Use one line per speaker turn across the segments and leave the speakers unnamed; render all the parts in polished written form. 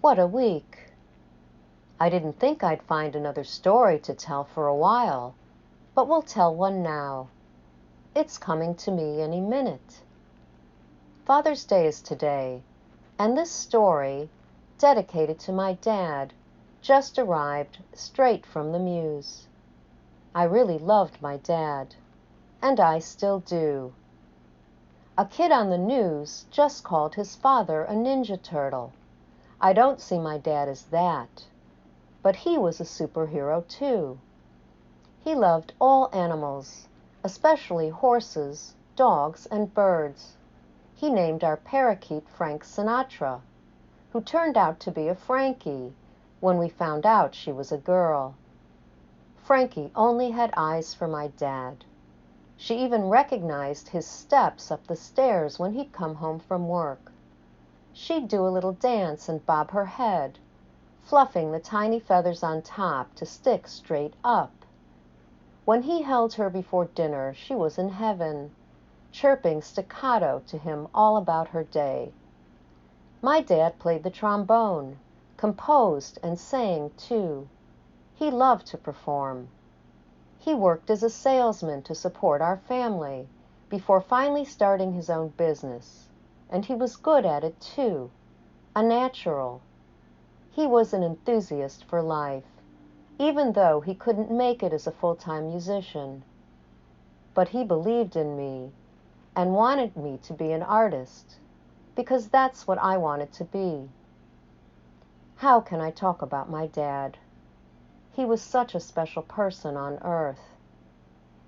What a week! I didn't think I'd find another story to tell for a while, but we'll tell one now. It's coming to me any minute. Father's Day is today, and this story, dedicated to my dad, just arrived straight from the Muse. I really loved my dad, and I still do. A kid on the news just called his father a Ninja Turtle. I don't see my dad as that, but he was a superhero too. He loved all animals, especially horses, dogs, and birds. He named our parakeet Frank Sinatra, who turned out to be a Frankie when we found out she was a girl. Frankie only had eyes for my dad. She even recognized his steps up the stairs when he'd come home from work. She'd do a little dance and bob her head, fluffing the tiny feathers on top to stick straight up. When he held her before dinner, she was in heaven, chirping staccato to him all about her day. My dad played the trombone, composed and sang too. He loved to perform. He worked as a salesman to support our family before finally starting his own business. And he was good at it too, a natural. He was an enthusiast for life, even though he couldn't make it as a full-time musician. But he believed in me and wanted me to be an artist, because that's what I wanted to be. How can I talk about my dad? He was such a special person on earth.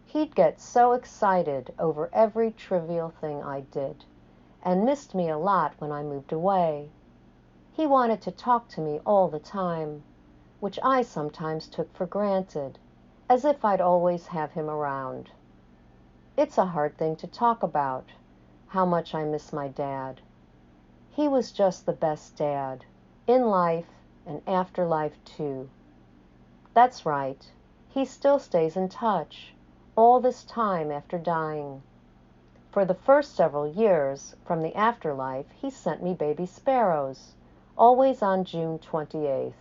He'd get so excited over every trivial thing I did, and missed me a lot when I moved away. He wanted to talk to me all the time, which I sometimes took for granted, as if I'd always have him around. It's a hard thing to talk about, how much I miss my dad. He was just the best dad, in life and after life too. That's right, he still stays in touch, all this time after dying. For the first several years, from the afterlife, he sent me baby sparrows, always on June 28th.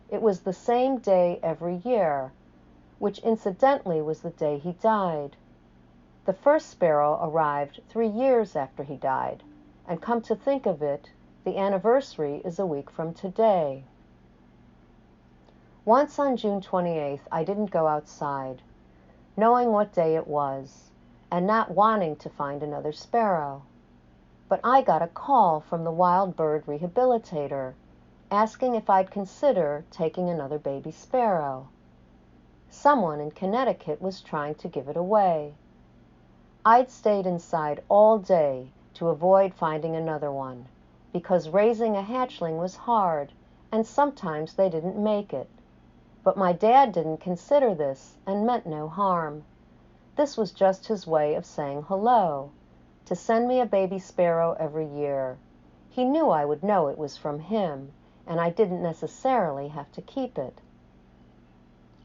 It was the same day every year, which incidentally was the day he died. The first sparrow arrived 3 years after he died, and come to think of it, the anniversary is a week from today. Once on June 28th, I didn't go outside, knowing what day it was, and not wanting to find another sparrow. But I got a call from the wild bird rehabilitator, asking if I'd consider taking another baby sparrow. Someone in Connecticut was trying to give it away. I'd stayed inside all day to avoid finding another one, because raising a hatchling was hard, and sometimes they didn't make it. But my dad didn't consider this and meant no harm. This was just his way of saying hello, to send me a baby sparrow every year. He knew I would know it was from him, and I didn't necessarily have to keep it.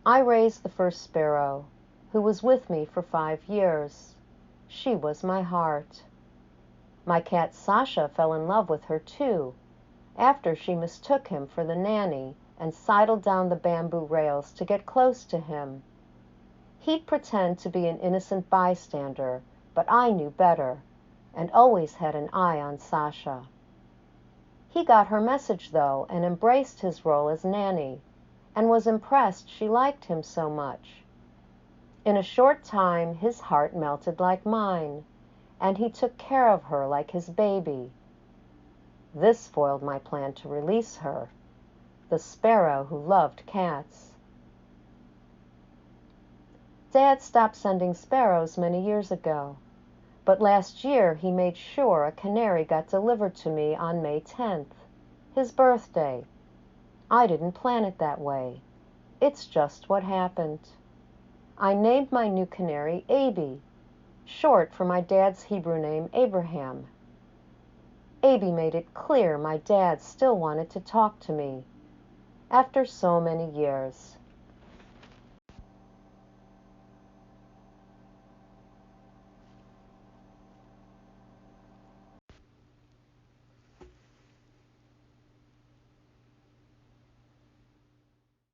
I raised the first sparrow, who was with me for 5 years. She was my heart. My cat Sasha fell in love with her too, after she mistook him for the nanny and sidled down the bamboo rails to get close to him. He'd pretend to be an innocent bystander, but I knew better, and always had an eye on Sasha. He got her message, though, and embraced his role as nanny, and was impressed she liked him so much. In a short time, his heart melted like mine, and he took care of her like his baby. This foiled my plan to release her, the sparrow who loved cats. Dad stopped sending sparrows many years ago, but last year he made sure a canary got delivered to me on May 10th, his birthday. I didn't plan it that way. It's just what happened. I named my new canary Abby, short for my dad's Hebrew name Abraham. Abby made it clear my dad still wanted to talk to me, after so many years.